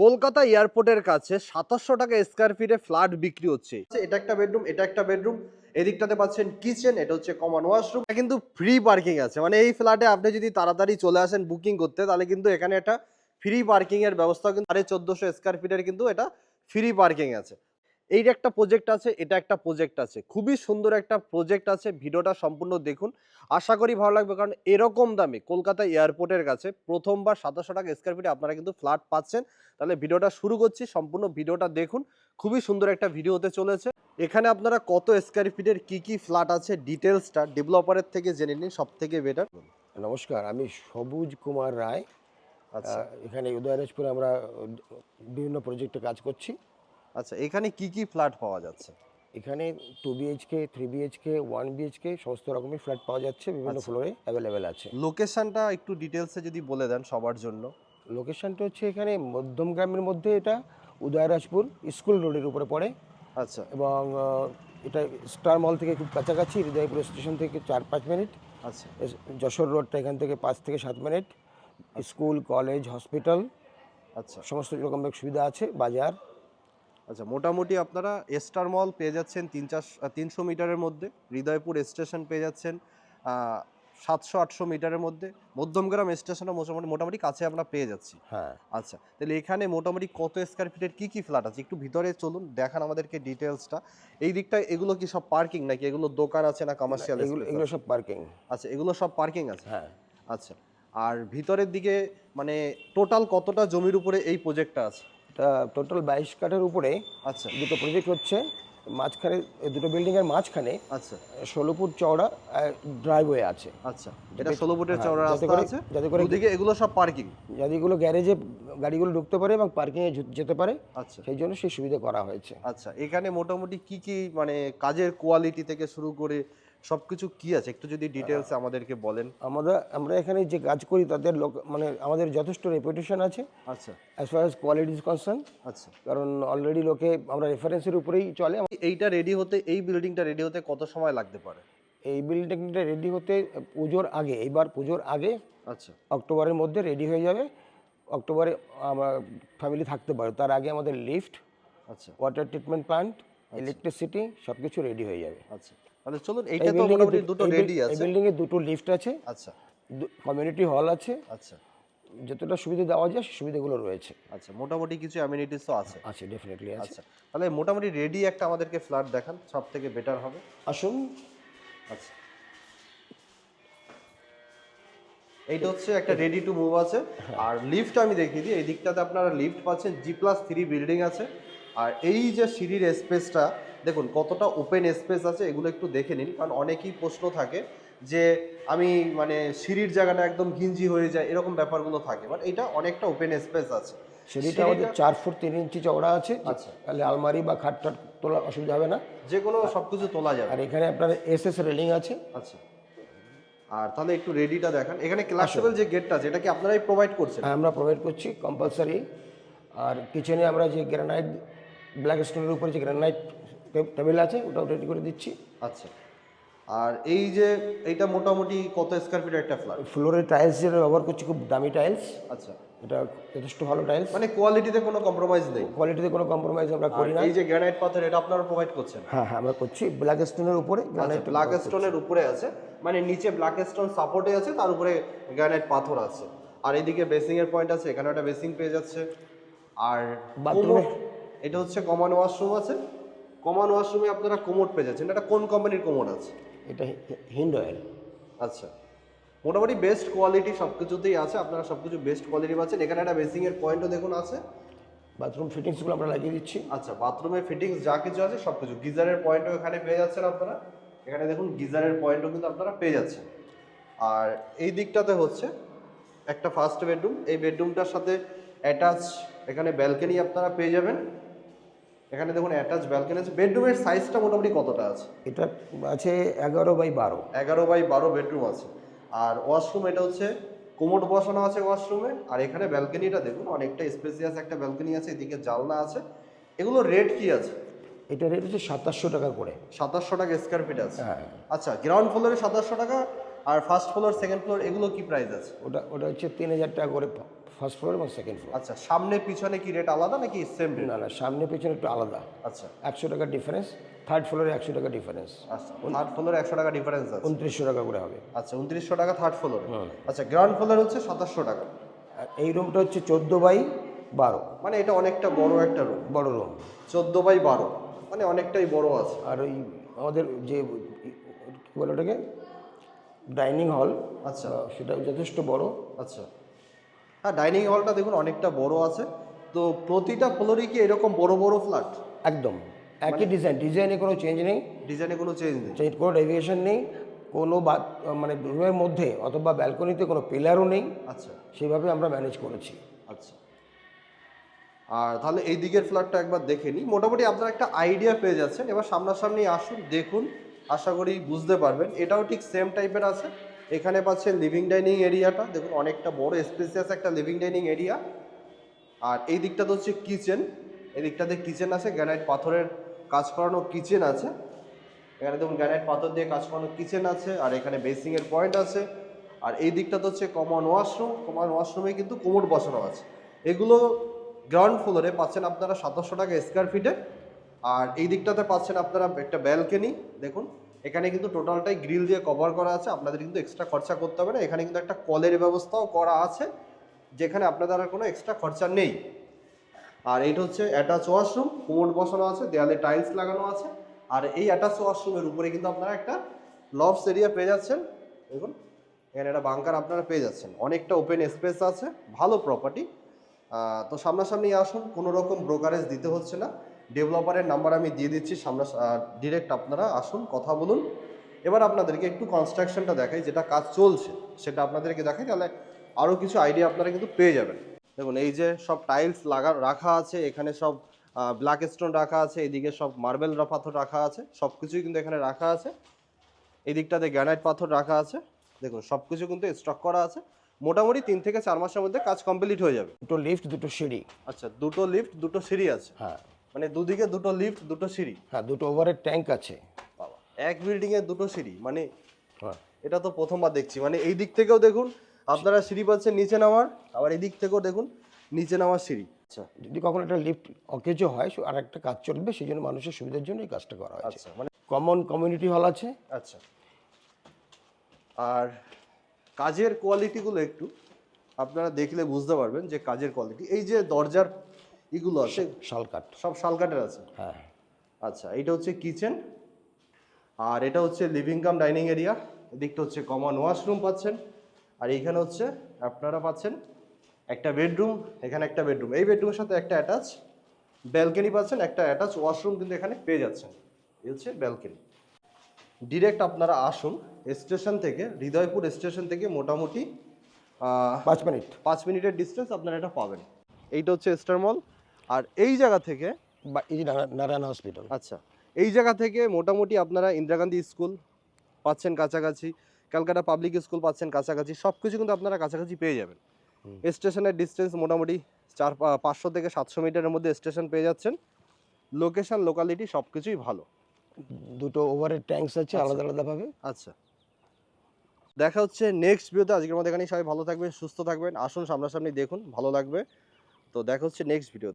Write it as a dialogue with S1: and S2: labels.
S1: কলকাতা এয়ারপোর্টের কাছে ২৭০০ টাকা স্কয়ার ফিটে ফ্ল্যাট বিক্রি হচ্ছে। এটা একটা বেডরুম, এটা একটা বেডরুম। এদিকটাতে পাচ্ছেন কিচেন, এটা হচ্ছে কমন ওয়াশরুম। এটা কিন্তু ফ্রি পার্কিং আছে। মানে এই ফ্ল্যাটে আপনি যদি তাড়াতাড়ি চলে আসেন বুকিং করতে, তাহলে কিন্তু এখানে একটা ফ্রি পার্কিং এর ব্যবস্থা কিন্তু ১৪৫০ স্কয়ার ফিটের কিন্তু এটা ফ্রি পার্কিং আছে। এই যে একটা প্রজেক্ট আছে, এটা একটা প্রজেক্ট আছে। খুবই সুন্দর একটা প্রজেক্ট আছে। ভিডিওটা সম্পূর্ণ দেখুন। আশা করি ভালো লাগবে, কারণ এরকম দামে কলকাতা এয়ারপোর্টের কাছে প্রথমবার ২৭০০ টাকা স্কয়ার ফিটে আপনারা কিন্তু ফ্ল্যাট পাচ্ছেন। তাহলে ভিডিওটা শুরু করছি, সম্পূর্ণ ভিডিওটা দেখুন। খুবই সুন্দর একটা ভিডিও হতে চলেছে। এখানে আপনারা কত স্কয়ার ফিটের কি ফ্ল্যাট আছে ডিটেইলসটা ডেভেলপারের থেকে জেনে নিন, সবথেকে বেটার।
S2: নমস্কার, আমি সবুজ কুমার রায়।
S1: আচ্ছা,
S2: এখানে উদয়রাজপুরে আমরা বিভিন্ন প্রজেক্টে কাজ করছি।
S1: আচ্ছা, এখানে কি ফ্ল্যাট পাওয়া যাচ্ছে?
S2: এখানে 2 বিএইচকে, 3 বিএইচকে, 1 বিএইচকে সমস্ত রকমের ফ্ল্যাট পাওয়া যাচ্ছে, বিভিন্ন
S1: আচ্ছা।
S2: ফ্লোরে অ্যাভেলেবেল আছে।
S1: লোকেশনটা একটু ডিটেইলসে যদি বলে দেন সবার জন্য।
S2: লোকেশনটা হচ্ছে এখানে মধ্যমগ্রামের মধ্যে, এটা উদয়রাজপুর স্কুল রোডের উপরে পড়ে
S1: আচ্ছা,
S2: এবং এটা স্টার মল থেকে খুব কাছাকাছি, হৃদয়পুর স্টেশন থেকে 4-5 মিনিট।
S1: আচ্ছা,
S2: যশোর রোডটা এখান থেকে 5 থেকে 7 মিনিট। স্কুল, কলেজ, হসপিটাল
S1: আচ্ছা।
S2: সমস্ত রকমের সুবিধা আছে, বাজার।
S1: আচ্ছা, মোটামুটি আপনারা স্টার মল পেয়ে যাচ্ছেন ৩০০ মিটারের মধ্যে, হৃদয়পুর স্টেশন পেয়ে যাচ্ছেন ৭০০-৮০০ মিটারের মধ্যে, মধ্যমগ্রাম স্টেশনও মোটামুটি কাছে আমরা পেয়ে যাচ্ছি।
S2: হ্যাঁ,
S1: আচ্ছা, তাহলে এখানে মোটামুটি কত স্কয়ার ফিটের কি ফ্ল্যাট আছে একটু ভিতরে চলুন, দেখান আমাদেরকে ডিটেইলসটা। এই দিকটা এগুলো কি সব পার্কিং নাকি এগুলো দোকান আছে না কমার্শিয়াল
S2: এগুলো
S1: স্পেস
S2: এগুলো
S1: আছে?
S2: সব পার্কিং।
S1: আচ্ছা, এগুলো সব পার্কিং আছে।
S2: হ্যাঁ,
S1: আচ্ছা, আর ভিতরের দিকে মানে টোটাল কতটা জমির উপরে এই প্রজেক্টটা আছে?
S2: এটা টোটাল 22 কাঠার উপরে
S1: আচ্ছা,
S2: দুটো প্রজেক্ট হচ্ছে। মাঝখানে এই দুটো বিল্ডিংয়ের মাঝখানে
S1: আচ্ছা,
S2: 16 ফুট চওড়া ড্রাইভওয়ে আছে।
S1: আচ্ছা। এটা ১৬ ফুটের
S2: হ্যাঁ,
S1: চওড়া রাস্তা আছে।
S2: যাতে করে
S1: দুদিকে এগুলো সব পার্কিং।
S2: যাতে এগুলো গ্যারেজে গাড়িগুলো ঢুকতে পারে এবং পার্কিংয়ে যেতে পারে,
S1: আচ্ছা,
S2: সেই জন্য সেই সুবিধা করা হয়েছে।
S1: আচ্ছা। এখানে মোটামুটি কি মানে কাজের কোয়ালিটি থেকে শুরু করে সবকিছু কি আছে একটু যদি ডিটেইলসে আমাদেরকে বলেন।
S2: আমরা এখানে যে কাজ করি তাদের মানে আমাদের যথেষ্ট রেপুটেশন আছে
S1: আচ্ছা,
S2: as far as quality is concern.
S1: আচ্ছা।
S2: কারণ অলরেডি লোকে আমরা রেফারেন্সের উপরেই চলে।
S1: এইটা রেডি হতে, এই বিল্ডিংটা রেডি হতে কত সময় লাগতে পারে?
S2: এই বিল্ডিংটা রেডি হতে পুজোর আগে, এইবার পুজোর আগে
S1: আচ্ছা,
S2: অক্টোবরের মধ্যে রেডি হয়ে যাবে। অক্টোবরে আমরা ফ্যামিলি থাকতে পারে, তার আগে আমাদের লিফট,
S1: আচ্ছা,
S2: ওয়াটার ট্রিটমেন্ট প্ল্যান্ট, ইলেকট্রিসিটি সব কিছু রেডি হয়ে যাবে।
S1: আচ্ছা। তাহলে চলুন, এইটা তো মোটামুটি দুটো রেডি
S2: এই
S1: আছে।
S2: বিল্ডিংয়ে দুটো লিফট আছে,
S1: আচ্ছা,
S2: কমিউনিটি হল আছে,
S1: আচ্ছা,
S2: যতটা সুবিধা দেওয়া যায় সেই সুবিধাগুলো রয়েছে।
S1: আচ্ছা। মোটামুটি কিছু অ্যামেনিটিসও আছে।
S2: আছে, ডেফিনেটলি আছে।
S1: আচ্ছা, তাহলে মোটামুটি রেডি একটা আমাদেরকে ফ্ল্যাট দেখান, সবথেকে বেটার হবে।
S2: আসুন।
S1: আচ্ছা, এইটা হচ্ছে একটা রেডি টু মুভ আছে। আর লিফট আমি দেখিয়ে দিই, এই দিকটাতে আপনারা লিফট পাচ্ছেন, G+3 বিল্ডিং আছে। আর এই যে সিঁড়ির স্পেসটা দেখুন কতটা ওপেন স্পেস আছে, এগুলো একটু দেখে নিন, কারণ অনেকেই প্রশ্ন থাকে যে আমি মানে সিঁড়ির জায়গাটা একদম ঘিঞ্জি হয়ে যায়, এরকম ব্যাপারগুলো থাকে, বাট এটা অনেকটা ওপেন স্পেস আছে।
S2: সিঁড়িটা আমাদের 4 ফুট 3 ইঞ্চি চওড়া আছে।
S1: আচ্ছা,
S2: তাহলে আলমারি বা খাট টাট তোলা অসুবিধা হবে না।
S1: যে কোনো সব কিছু তোলা যাবে।
S2: আর এখানে আপনার এসএস রেলিং আছে।
S1: আচ্ছা, আর তাহলে একটু রেডিটা দেখান। এখানে ক্লাসেবল যে গেটটা আছে এটা কি আপনারাই প্রোভাইড করছেন?
S2: হ্যাঁ, আমরা প্রোভাইড করছি কম্পালসারি। আর কিচেনে আমরা যে গ্রানাইট, ব্ল্যাক স্টোনের উপরে যে গ্রানাইট টেবিল আছে ওটাও রেডি করে দিচ্ছি।
S1: আচ্ছা, আর এই যে এইটা মোটামুটি কত স্কয়ার ফিটের একটা ফ্ল্যাট?
S2: ফ্লোরে টাইলস যেটা ব্যবহার করছি, খুব দামি টাইলস।
S1: আচ্ছা,
S2: এটা যথেষ্ট ভালো টাইলস,
S1: মানে কোয়ালিটিতে কোনো কম্প্রোমাইজ নেই।
S2: কোয়ালিটিতে কোনো কম্প্রোমাইজ আমরা করি না।
S1: এই যে গ্রানাইট পাথর এটা আপনারা প্রোভাইড করছেন?
S2: হ্যাঁ হ্যাঁ, আমরা করছি ব্ল্যাক স্টোনের উপরে গ্রানাইট।
S1: ব্ল্যাক স্টোনের উপরে আছে, মানে নিচে ব্ল্যাক স্টোন সাপোর্টে আছে, তার উপরে গ্রানাইট পাথর আছে। আর এইদিকে বেসিং এর পয়েন্ট আছে, এখানে একটা বেসিং পেয়ে যাচ্ছে। আর
S2: বাথরুমে
S1: এটা হচ্ছে কমন ওয়াশরুম আছে। কমন ওয়াশরুমে আপনারা কোমোড পেয়ে যাচ্ছেন। এটা কোন কোম্পানির কোমোড আছে?
S2: এটা হিন্ড অয়েল।
S1: আচ্ছা, মোটামুটি বেস্ট কোয়ালিটি সব কিছুতেই আছে, আপনারা সব কিছু বেস্ট কোয়ালিটি পাচ্ছেন। এখানে একটা বেসিং এর পয়েন্টও দেখুন আছে।
S2: বাথরুম ফিটিংসগুলো আমরা লাগিয়ে দিচ্ছি।
S1: আচ্ছা, বাথরুমের ফিটিংস যা কিছু আছে সব কিছু, গিজারের পয়েন্টও এখানে পেয়ে যাচ্ছেন আপনারা। এখানে দেখুন গিজারের পয়েন্টও কিন্তু আপনারা পেয়ে যাচ্ছেন। আর এই দিকটাতে হচ্ছে একটা ফার্স্ট বেডরুম। এই বেডরুমটার সাথে অ্যাটাচ এখানে ব্যালকনি আপনারা পেয়ে যাবেন। এখানে দেখুন অ্যাটাচ ব্যালকনি আছে। বেডরুমের সাইজটা মোটামুটি কতটা আছে?
S2: এটা আছে 11x12।
S1: 11x12 বেডরুম আছে। আর ওয়াশরুম এটা হচ্ছে কোমোড বসানো আছে ওয়াশরুমে। আর এখানে ব্যালকনিটা দেখুন অনেকটা স্পেসিয়াস একটা ব্যালকনি আছে, এদিকে জানলা আছে। এগুলো রেট কি আছে?
S2: এটা রেট হচ্ছে 2700 টাকা করে।
S1: ২৭০০ টাকা স্কয়ার ফিট আছে।
S2: হ্যাঁ,
S1: আচ্ছা, গ্রাউন্ড ফ্লোরে ২৭০০ টাকা, আর ফার্স্ট ফ্লোর সেকেন্ড ফ্লোর এগুলো কি প্রাইস আছে?
S2: ওটা হচ্ছে 3000 টাকা করে ফার্স্ট ফ্লোর এবং সেকেন্ড ফ্লোর।
S1: আচ্ছা, সামনে পিছনে কি রেট আলাদা নাকি সেম রেট?
S2: না না, সামনে পেছনে একটু আলাদা,
S1: আচ্ছা
S2: 100 টাকা ডিফারেন্স। থার্ড ফ্লোরে 100 টাকা ডিফারেন্স,
S1: আচ্ছা, থার্ড ফ্লোরে 100 টাকা ডিফারেন্স আছে।
S2: 2900 টাকা করে হবে।
S1: আচ্ছা 2900 টাকা থার্ড ফ্লোরে। আচ্ছা গ্রাউন্ড ফ্লোর হচ্ছে 2700 টাকা।
S2: আর এই রুমটা হচ্ছে 14/12,
S1: মানে এটা অনেকটা বড় একটা রুম,
S2: বড় রুম।
S1: 14/12 মানে অনেকটাই বড় আছে।
S2: আর ওই আমাদের যে কী বলে ওটাকে, ডাইনিং হল,
S1: আচ্ছা
S2: সেটা যথেষ্ট বড়।
S1: আচ্ছা, হ্যাঁ ডাইনিং হলটা দেখুন অনেকটা বড় আছে। তো প্রতিটা ফ্লোরই কি এরকম বড় বড় ফ্ল্যাট?
S2: একদম একই ডিজাইন, ডিজাইনে কোনো চেঞ্জ নেই,
S1: ডিজাইনে কোনো চেঞ্জ নেই?
S2: চেঞ্জ কোনো ডেভিয়েশন নেই, কোনো মানে রুমের মধ্যে অথবা ব্যালকনিতে কোনো পিলারও নেই।
S1: আচ্ছা
S2: সেইভাবে আমরা ম্যানেজ করেছি।
S1: আচ্ছা, আর তাহলে এই দিকের ফ্ল্যাটটা একবার দেখে নিই। মোটামুটি আপনারা একটা আইডিয়া পেয়ে যাচ্ছেন। এবার সামনাসামনি আসুন, দেখুন, আশা করি বুঝতে পারবেন। এটাও ঠিক সেম টাইপের আছে। এখানে পাচ্ছেন লিভিং ডাইনিং এরিয়াটা, দেখুন অনেকটা বড় স্পেসিয়াস একটা লিভিং ডাইনিং এরিয়া। আর এই দিকটাতে হচ্ছে কিচেন, এই দিকটাতে কিচেন আছে, গ্রানাইট পাথরের কাজ করানো কিচেন আছে। এখানে দেখুন গ্রানাইট পাথর দিয়ে কাজ করানো কিচেন আছে, আর এখানে বেসিংয়ের পয়েন্ট আছে। আর এই দিকটাতে হচ্ছে কমন ওয়াশরুম, কমন ওয়াশরুমে কিন্তু কোমোড বসানো আছে। এগুলো গ্রাউন্ড ফ্লোরে পাচ্ছেন আপনারা 2700 টাকা স্কোয়ার ফিটে। আর এই দিকটাতে পাচ্ছেন আপনারা একটা ব্যালকনি, দেখুন এখানে কিন্তু টোটালটাই গ্রিল দিয়ে কভার করা আছে, আপনাদের কিন্তু এক্সট্রা খরচা করতে হবে না। এখানে কিন্তু একটা কলের ব্যবস্থাও করা আছে, যেখানে আপনাদের আর কোনো এক্সট্রা খরচা নেই। আর এইটা হচ্ছে অ্যাটাচ ওয়াশরুম, কোমোড বসানো আছে, দেয়ালে টাইলস লাগানো আছে। আর এই অ্যাটাচ ওয়াশরুমের উপরে কিন্তু আপনারা একটা লফটস এরিয়া পেয়ে যাচ্ছেন। দেখুন এখানে একটা বাংকার আপনারা পেয়ে যাচ্ছেন, অনেকটা ওপেন স্পেস আছে, ভালো প্রপার্টি। তো সামনাসামনি আসুন, কোনো রকম ব্রোকারেজ দিতে হচ্ছে না। ডেভেলপারের নাম্বার আমি দিয়ে দিচ্ছি, ডিরেক্ট আপনারা আসুন, কথা বলুন। এবার আপনাদেরকে একটু কনস্ট্রাকশনটা দেখাই, যেটা কাজ চলছে সেটা আপনাদেরকে দেখাই, তাহলে আরও কিছু আইডিয়া আপনারা কিন্তু পেয়ে যাবেন। দেখুন এই যে সব টাইলস রাখা আছে, এখানে সব ব্ল্যাক স্টোন রাখা আছে, এদিকে সব মার্বেল পাথর রাখা আছে, সব কিছুই কিন্তু এখানে রাখা আছে। এই দিকটাতে গ্রানাইট পাথর রাখা আছে, দেখুন সব কিছু কিন্তু স্টক করা আছে। মোটামুটি 3 থেকে 4 মাসের মধ্যে কাজ কমপ্লিট হয়ে যাবে।
S2: দুটো লিফট, দুটো সিঁড়ি।
S1: আচ্ছা, দুটো লিফট, দুটো সিঁড়ি আছে?
S2: হ্যাঁ
S1: মানে দুদিকে দুটো লিফট, দুটো সিঁড়ি?
S2: হ্যাঁ, দুটো ওভারের ট্যাঙ্ক আছে।
S1: বাবা, এক বিল্ডিংয়ে দুটো সিঁড়ি, মানে
S2: হ্যাঁ,
S1: এটা তো প্রথমবার দেখছি। মানে এই দিক থেকেও দেখুন আপনারা সিঁড়ি পাচ্ছেন নিচে নামার, আবার এই দিক থেকেও দেখুন নিচে নামার সিঁড়ি। আচ্ছা
S2: যদি কখনো একটা লিফট অকেজ হয়, আর একটা কাজ চলবে, সেই জন্য মানুষের সুবিধার জন্য এই কাজটা করা হয়েছে।
S1: আচ্ছা, মানে
S2: কমন কমিউনিটি হল আছে।
S1: আচ্ছা, আর কাজের কোয়ালিটিগুলো একটু আপনারা দেখলে বুঝতে পারবেন যে কাজের কোয়ালিটি। এই যে দরজার এগুলো আছে
S2: শালকাঠ,
S1: সব শালকাঠের আছে?
S2: হ্যাঁ।
S1: আচ্ছা, এইটা হচ্ছে কিচেন, আর এটা হচ্ছে লিভিং কাম ডাইনিং এরিয়া। এদিকটা হচ্ছে কমন ওয়াশরুম পাচ্ছেন, আর এইখানে হচ্ছে আপনারা পাচ্ছেন একটা বেডরুম, এখানে একটা বেডরুম, এই বেডরুমের সাথে একটা অ্যাটাচ ব্যালকনি পাচ্ছেন, একটা অ্যাটাচ ওয়াশরুম কিন্তু এখানে পেয়ে যাচ্ছেন। এই হচ্ছে ব্যালকনি। ডিরেক্ট আপনারা আসুন স্টেশন থেকে, হৃদয়পুর স্টেশন থেকে মোটামুটি 5 মিনিটের ডিস্টেন্স আপনারা এটা পাবেন। এইটা হচ্ছে স্টার মল। আর এই জায়গা থেকে
S2: বা এই যে নারায়ণ হসপিটাল।
S1: আচ্ছা, এই জায়গা থেকে মোটামুটি আপনারা ইন্দিরা গান্ধী স্কুল পাচ্ছেন কাছাকাছি, ক্যালকাটা পাবলিক স্কুল পাচ্ছেন কাছাকাছি, সব কিছু কিন্তু আপনারা কাছাকাছি পেয়ে যাবেন। স্টেশনের ডিস্টেন্স মোটামুটি 500 থেকে 700 মিটারের মধ্যে স্টেশন পেয়ে যাচ্ছেন। লোকেশন, লোকালিটি সব কিছুই ভালো।
S2: দুটো ওভারের ট্যাঙ্কস আছে আলাদা আলাদাভাবে।
S1: আচ্ছা, দেখা হচ্ছে নেক্সট ভিডিওতে। আজকের মধ্যে এখানেই, সবাই ভালো থাকবেন, সুস্থ থাকবেন। আসুন সামনাসামনি দেখুন, ভালো লাগবে। তো দেখা হচ্ছে নেক্সট ভিডিও।